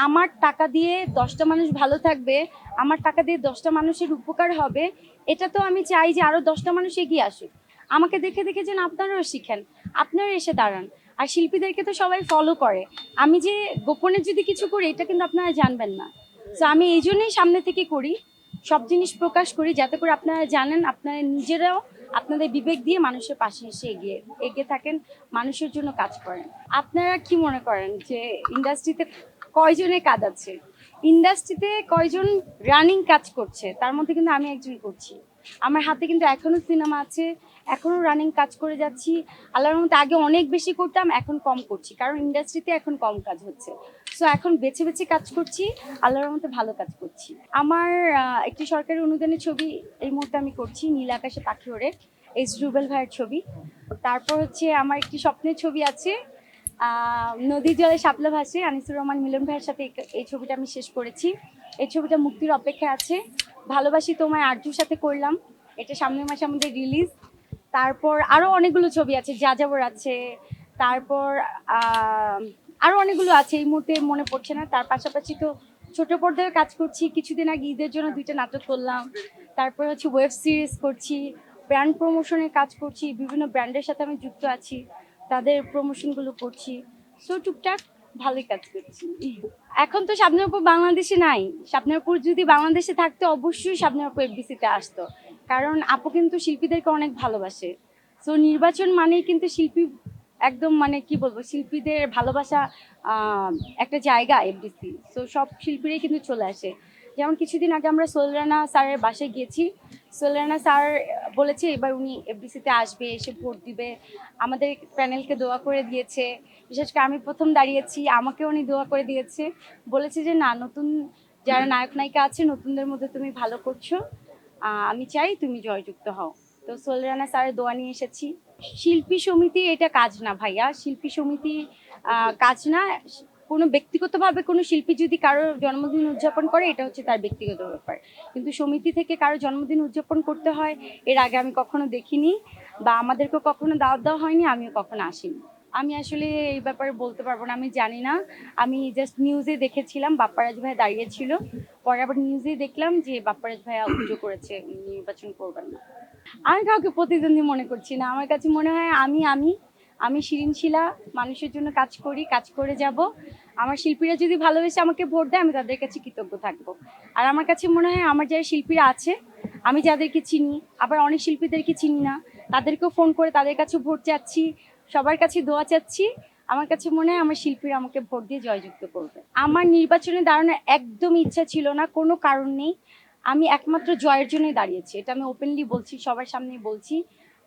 আমার টাকা দিয়ে 10টা মানুষ ভালো থাকবে, আমার টাকা দিয়ে 10টা মানুষের উপকার হবে, এটা তো আমি চাই যে আরো 10টা মানুষ এগিয়ে আসুক। আমাকে দেখে দেখে যেন আপনারাও শিখেন, আপনারা এসে দাঁড়ান। আর শিল্পীদেরকে তো সবাই ফলো করে। আমি যে গোপনে যদি কিছু করি এটা কিন্তু আপনারা জানবেন না। তো আমি এই জন্যই সামনে থেকে করি, সব জিনিস প্রকাশ করি, যাতে করে আপনারা জানেন, আপনারা নিজেরাও আপনাদের বিবেক দিয়ে মানুষের পাশে এসে এগিয়ে এগিয়ে থাকেন, মানুষের জন্য কাজ করেন। আপনারা কি মনে করেন যে ইন্ডাস্ট্রিতে কয়জনের কাজ আছে? ইন্ডাস্ট্রিতে কয়জন রানিং কাজ করছে? তার মধ্যে কিন্তু আমি একজন করছি। আমার হাতে কিন্তু এখনো সিনেমা আছে, এখনো রানিং কাজ করে যাচ্ছি। আল্লাহর মধ্যে আগে অনেক বেশি করতাম, এখন কম করছি, কারণ ইন্ডাস্ট্রিতে এখন কম কাজ হচ্ছে। সো এখন বেছে বেছে কাজ করছি, আল্লাহর মধ্যে ভালো কাজ করছি। আমার একটি সরকারি অনুদানের ছবি এই মুহূর্তে আমি করছি, নীল আকাশে পাখি ওড়ে, এইচ রুবেল ভাইয়ের ছবি। তারপর হচ্ছে আমার একটি স্বপ্নের ছবি আছে, নদীর জলে শাপলা ভাসে, আনিসুর রহমান মিলন ভাইয়ের সাথে এই ছবিটা আমি শেষ করেছি। এই ছবিটা মুক্তির অপেক্ষায় আছে। ভালোবাসি তোমায় আরজুর সাথে করলাম, এটা সামনের মাসে আমাদের রিলিজ। তারপর আরো অনেকগুলো ছবি আছে, যাযাবর আছে, তারপর আরো অনেকগুলো আছে, এই মুহূর্তে মনে পড়ছে না। তার পাশাপাশি তো ছোট পর্দায় কাজ করছি, কিছুদিন আগে ঈদের জন্য 2টা নাটক করলাম। তারপর হচ্ছে ওয়েব সিরিজ করছি, ব্র্যান্ড প্রমোশনের কাজ করছি, বিভিন্ন ব্র্যান্ডের সাথে আমি যুক্ত আছি, তাদের প্রমোশনগুলো করছি। সো টুকটাক ভালোই কাজ করছি। এখন তো শাবনূর বাংলাদেশে নাই। শাবনূর যদি বাংলাদেশে থাকতো অবশ্যই শাবনূর এফডিসিতে আসতো, কারণ আপু কিন্তু শিল্পীদেরকে অনেক ভালোবাসে। সো নির্বাচন মানেই কিন্তু শিল্পী একদম, মানে কি বলবো, শিল্পীদের ভালোবাসা একটা জায়গা এফডিসি। সো সব শিল্পীরাই কিন্তু চলে আসে। যেমন কিছুদিন আগে আমরা সোলরানা স্যারের বাসায় গিয়েছি, সোলরানা স্যার বলেছে এবার উনি এফডিসিতে আসবে, এসে ভোট দিবে, আমাদের প্যানেলকে দোয়া করে দিয়েছে। বিশেষ করে আমি প্রথম দাঁড়িয়েছি, আমাকে উনি দোয়া করে দিয়েছে, বলেছে যে না, নতুন যারা নায়ক নায়িকা আছে নতুনদের মধ্যে তুমি ভালো করছো, আমি চাই তুমি জয়যুক্ত হও। তো সোলরানা স্যারের দোয়া নিয়ে এসেছি। শিল্পী সমিতি এটা কাজ না ভাইয়া, শিল্পী সমিতি কাজ না। কোনো ব্যক্তিগতভাবে কোনো শিল্পী যদি কারো জন্মদিন উদযাপন করে এটা হচ্ছে তার ব্যক্তিগত ব্যাপার, কিন্তু সমিতি থেকে কারো জন্মদিন উদযাপন করতে হয় এর আগে আমি কখনো দেখিনি, বা আমাদেরকে কখনো দাওয়াত দেওয়া হয়নি, আমিও কখনো আসিনি। আমি আসলে এই ব্যাপারে বলতে পারবো না, আমি জানি না। আমি জাস্ট নিউজে দেখেছিলাম বাপ্পারাজ ভাই দাঁড়িয়েছিল, পরে আবার নিউজে দেখলাম যে বাপ্পারাজ ভাইয়া অভিযোগ করেছে নির্বাচন করবেন না। আমি কাউকে প্রতিদ্বন্দ্বী মনে করছি না। আমার কাছে মনে হয় আমি শিরিন শিলা, মানুষের জন্য কাজ করি, কাজ করে যাব। আমার শিল্পীরা যদি ভালোবেসে আমাকে ভোট দেয় আমি তাদের কাছে কৃতজ্ঞ থাকবো। আর আমার কাছে মনে হয় আমার যারা শিল্পীরা আছে, আমি যাদেরকে চিনি, আবার অনেক শিল্পীদেরকে চিনি না, তাদেরকেও ফোন করে তাদের কাছে ভোট চাচ্ছি, সবার কাছে দোয়া চাচ্ছি। আমার কাছে মনে হয় আমার শিল্পীরা আমাকে ভোট দিয়ে জয়যুক্ত করবে। আমার নির্বাচনে দাঁড়ানোর একদম ইচ্ছা ছিল না, কোনো কারণ নেই। আমি একমাত্র জয়ের জন্যই দাঁড়িয়েছি, এটা আমি ওপেনলি বলছি, সবার সামনে বলছি।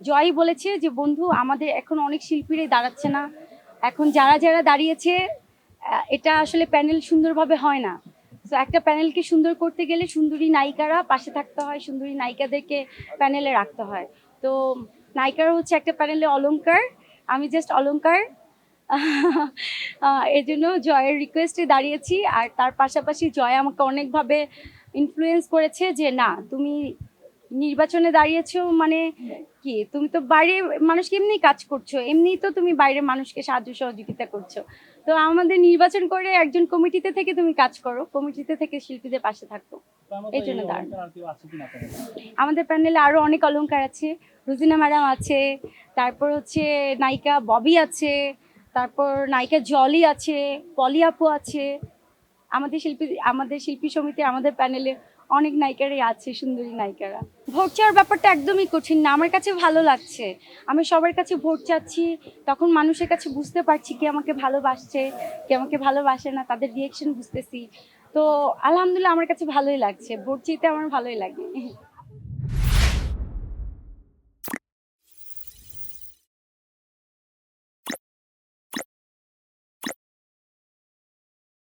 জয়ই বলেছে যে বন্ধু, আমাদের এখন অনেক শিল্পীরাই দাঁড়াচ্ছে না, এখন যারা যারা দাঁড়িয়েছে এটা আসলে প্যানেল সুন্দরভাবে হয় না। তো একটা প্যানেলকে সুন্দর করতে গেলে সুন্দরী নায়িকারা পাশে থাকতে হয়, সুন্দরী নায়িকাদেরকে প্যানেলে রাখতে হয়। তো নায়িকারা হচ্ছে একটা প্যানেলে অলংকার, আমি জাস্ট অলংকার। এই জন্য জয়ের রিকোয়েস্টে দাঁড়িয়েছি। আর তার পাশাপাশি জয় আমাকে অনেকভাবে ইনফ্লুয়েন্স করেছে যে না, তুমি নির্বাচনে দাঁড়িয়েছো মানে কি, তুমি তো বাইরে মানুষকে এমনি কাজ করছো, এমনিই তো তুমি বাইরের মানুষকে সাহায্য সহযোগিতা করছো। তো আমাদের নির্বাচন করে একজন কমিটিতে থেকে তুমি কাজ করো, কমিটিতে থেকে শিল্পীদের পাশে থাকো, এই জন্য দাঁড়ানো। আমাদের প্যানেলে আরো অনেক অলংকার আছে, রুজিনা ম্যাডাম আছে, তারপর হচ্ছে নায়িকা ববি আছে, তারপর নায়িকা জলি আছে, পলি আপু আছে। আমাদের শিল্পী সমিতি, আমাদের প্যানেলে অনেক নায়িকারাই আছে, সুন্দরী নায়িকারা। ভোট চাওয়ার ব্যাপারটা একদমই কঠিন না, আমার কাছে ভালো লাগছে। আমি সবার কাছে ভোট চাচ্ছি, তখন মানুষের কাছে বুঝতে পারছি কে আমাকে ভালোবাসছে, কে আমাকে ভালোবাসে না, তাদের রিয়েকশন বুঝতেছি। তো আলহামদুলিল্লাহ আমার কাছে ভালোই লাগছে, ভোট চাইতে আমার ভালোই লাগে।